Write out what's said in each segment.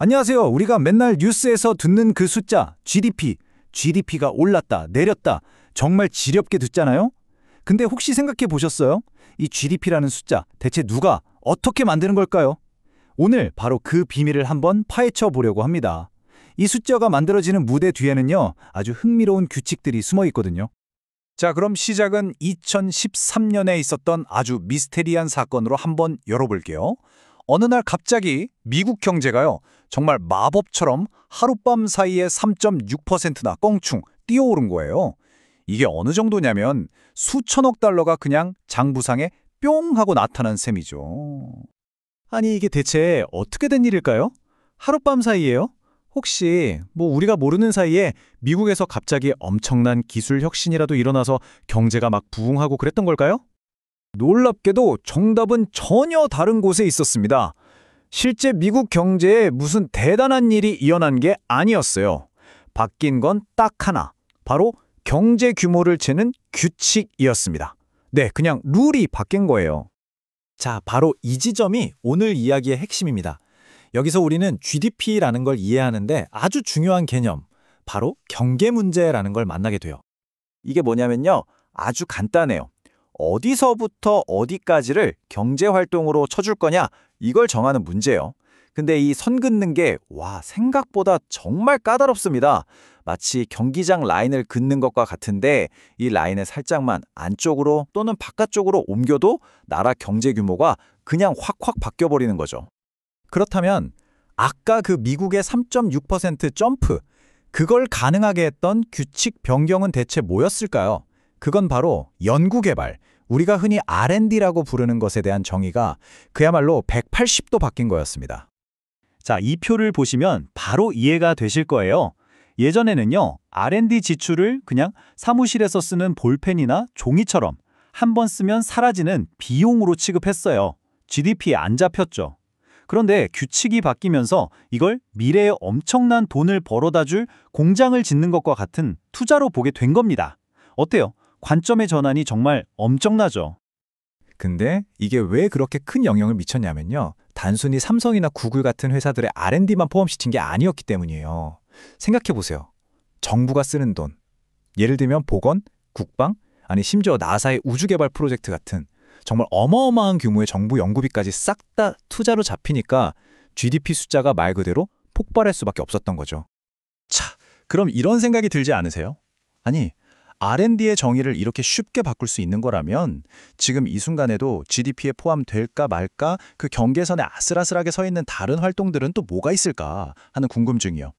안녕하세요. 우리가 맨날 뉴스에서 듣는 그 숫자, GDP. GDP가 올랐다, 내렸다. 정말 지겹게 듣잖아요? 근데 혹시 생각해 보셨어요? 이 GDP라는 숫자, 대체 누가, 어떻게 만드는 걸까요? 오늘 바로 그 비밀을 한번 파헤쳐 보려고 합니다. 이 숫자가 만들어지는 무대 뒤에는요, 아주 흥미로운 규칙들이 숨어 있거든요. 자, 그럼 시작은 2013년에 있었던 아주 미스테리한 사건으로 한번 열어볼게요. 어느 날 갑자기 미국 경제가요, 정말 마법처럼 하룻밤 사이에 3.6%나 껑충 뛰어오른 거예요. 이게 어느 정도냐면 수천억 달러가 그냥 장부상에 뿅 하고 나타난 셈이죠. 아니, 이게 대체 어떻게 된 일일까요? 하룻밤 사이에요? 혹시 우리가 모르는 사이에 미국에서 갑자기 엄청난 기술 혁신이라도 일어나서 경제가 막 부흥하고 그랬던 걸까요? 놀랍게도 정답은 전혀 다른 곳에 있었습니다. 실제 미국 경제에 무슨 대단한 일이 일어난 게 아니었어요. 바뀐 건 딱 하나, 바로 경제 규모를 재는 규칙이었습니다. 네, 그냥 룰이 바뀐 거예요. 자, 바로 이 지점이 오늘 이야기의 핵심입니다. 여기서 우리는 GDP라는 걸 이해하는데 아주 중요한 개념, 바로 경계 문제라는 걸 만나게 돼요. 이게 뭐냐면요, 아주 간단해요. 어디서부터 어디까지를 경제활동으로 쳐줄 거냐, 이걸 정하는 문제예요. 근데 이 선 긋는 게 생각보다 정말 까다롭습니다. 마치 경기장 라인을 긋는 것과 같은데 이 라인을 살짝만 안쪽으로 또는 바깥쪽으로 옮겨도 나라 경제 규모가 그냥 확확 바뀌어버리는 거죠. 그렇다면 아까 그 미국의 3.6% 점프, 그걸 가능하게 했던 규칙 변경은 대체 뭐였을까요? 그건 바로 연구개발, 우리가 흔히 R&D라고 부르는 것에 대한 정의가 그야말로 180도 바뀐 거였습니다. 자, 이 표를 보시면 바로 이해가 되실 거예요. 예전에는요, R&D 지출을 그냥 사무실에서 쓰는 볼펜이나 종이처럼 한 번 쓰면 사라지는 비용으로 취급했어요. GDP에 안 잡혔죠. 그런데 규칙이 바뀌면서 이걸 미래에 엄청난 돈을 벌어다 줄 공장을 짓는 것과 같은 투자로 보게 된 겁니다. 어때요? 관점의 전환이 정말 엄청나죠. 근데 이게 왜 그렇게 큰 영향을 미쳤냐면요, 단순히 삼성이나 구글 같은 회사들의 R&D만 포함시킨 게 아니었기 때문이에요. 생각해보세요. 정부가 쓰는 돈, 예를 들면 보건, 국방, 아니 심지어 나사의 우주개발 프로젝트 같은 정말 어마어마한 규모의 정부 연구비까지 싹 다 투자로 잡히니까 GDP 숫자가 말 그대로 폭발할 수밖에 없었던 거죠. 자, 그럼 이런 생각이 들지 않으세요? 아니, R&D의 정의를 이렇게 쉽게 바꿀 수 있는 거라면 지금 이 순간에도 GDP에 포함될까 말까 그 경계선에 아슬아슬하게 서 있는 다른 활동들은 또 뭐가 있을까 하는 궁금증이요.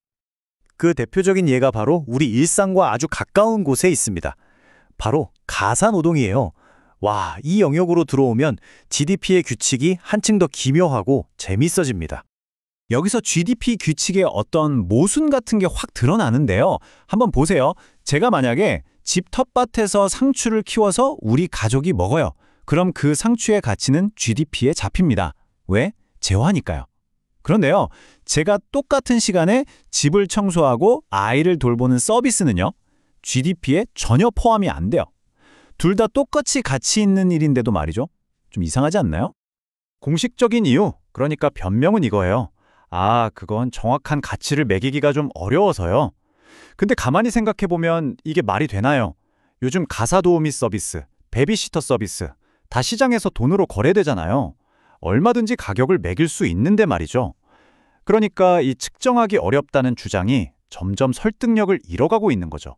그 대표적인 예가 바로 우리 일상과 아주 가까운 곳에 있습니다. 바로 가사노동이에요. 이 영역으로 들어오면 GDP의 규칙이 한층 더 기묘하고 재밌어집니다. 여기서 GDP 규칙의 어떤 모순 같은 게 확 드러나는데요. 한번 보세요. 제가 만약에 집 텃밭에서 상추를 키워서 우리 가족이 먹어요. 그럼 그 상추의 가치는 GDP에 잡힙니다. 왜? 재화니까요. 그런데요, 제가 똑같은 시간에 집을 청소하고 아이를 돌보는 서비스는요, GDP에 전혀 포함이 안 돼요. 둘 다 똑같이 가치 있는 일인데도 말이죠. 좀 이상하지 않나요? 공식적인 이유, 그러니까 변명은 이거예요. 그건 정확한 가치를 매기기가 좀 어려워서요. 근데 가만히 생각해보면 이게 말이 되나요? 요즘 가사도우미 서비스, 베비시터 서비스, 다 시장에서 돈으로 거래되잖아요. 얼마든지 가격을 매길 수 있는데 말이죠. 그러니까 이 측정하기 어렵다는 주장이 점점 설득력을 잃어가고 있는 거죠.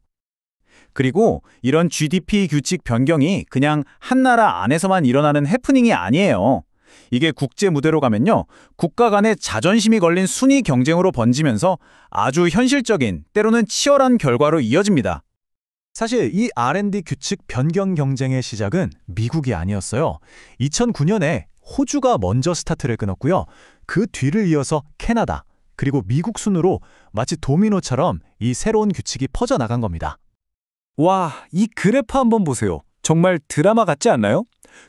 그리고 이런 GDP 규칙 변경이 그냥 한 나라 안에서만 일어나는 해프닝이 아니에요. 이게 국제 무대로 가면요, 국가 간의 자존심이 걸린 순위 경쟁으로 번지면서 아주 현실적인, 때로는 치열한 결과로 이어집니다. 사실 이 R&D 규칙 변경 경쟁의 시작은 미국이 아니었어요. 2009년에 호주가 먼저 스타트를 끊었고요. 그 뒤를 이어서 캐나다, 그리고 미국 순으로 마치 도미노처럼 이 새로운 규칙이 퍼져나간 겁니다. 이 그래프 한번 보세요. 정말 드라마 같지 않나요?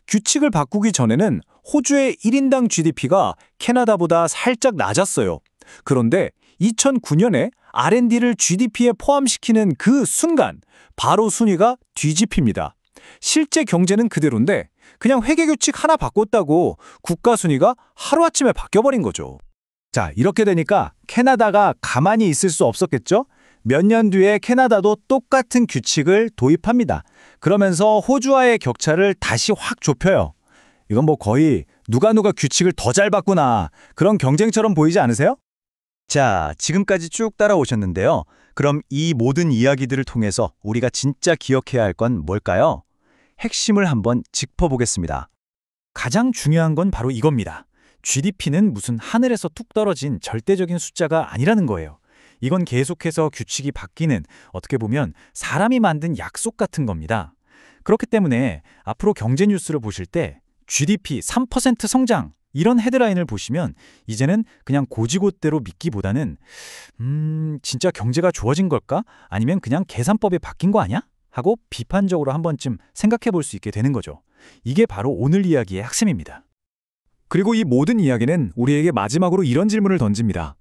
규칙을 바꾸기 전에는 호주의 1인당 GDP가 캐나다보다 살짝 낮았어요. 그런데 2009년에 R&D를 GDP에 포함시키는 그 순간 바로 순위가 뒤집힙니다. 실제 경제는 그대로인데 그냥 회계규칙 하나 바꿨다고 국가 순위가 하루아침에 바뀌어버린 거죠. 자, 이렇게 되니까 캐나다가 가만히 있을 수 없었겠죠? 몇 년 뒤에 캐나다도 똑같은 규칙을 도입합니다. 그러면서 호주와의 격차를 다시 확 좁혀요. 이건 뭐 거의 누가 규칙을 더 잘 바꾸나 그런 경쟁처럼 보이지 않으세요? 자, 지금까지 쭉 따라오셨는데요. 그럼 이 모든 이야기들을 통해서 우리가 진짜 기억해야 할 건 뭘까요? 핵심을 한번 짚어보겠습니다. 가장 중요한 건 바로 이겁니다. GDP는 무슨 하늘에서 뚝 떨어진 절대적인 숫자가 아니라는 거예요. 이건 계속해서 규칙이 바뀌는, 어떻게 보면 사람이 만든 약속 같은 겁니다. 그렇기 때문에 앞으로 경제 뉴스를 보실 때 GDP 3% 성장 이런 헤드라인을 보시면 이제는 그냥 고지곳대로 믿기보다는 진짜 경제가 좋아진 걸까? 아니면 그냥 계산법이 바뀐 거 아니야? 하고 비판적으로 한 번쯤 생각해 볼 수 있게 되는 거죠. 이게 바로 오늘 이야기의 핵심입니다. 그리고 이 모든 이야기는 우리에게 마지막으로 이런 질문을 던집니다.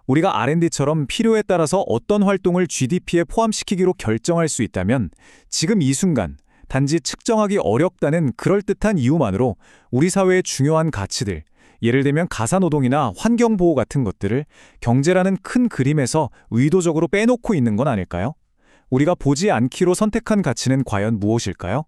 우리가 R&D처럼 필요에 따라서 어떤 활동을 GDP에 포함시키기로 결정할 수 있다면 지금 이 순간 단지 측정하기 어렵다는 그럴듯한 이유만으로 우리 사회의 중요한 가치들, 예를 들면 가사노동이나 환경보호 같은 것들을 경제라는 큰 그림에서 의도적으로 빼놓고 있는 건 아닐까요? 우리가 보지 않기로 선택한 가치는 과연 무엇일까요?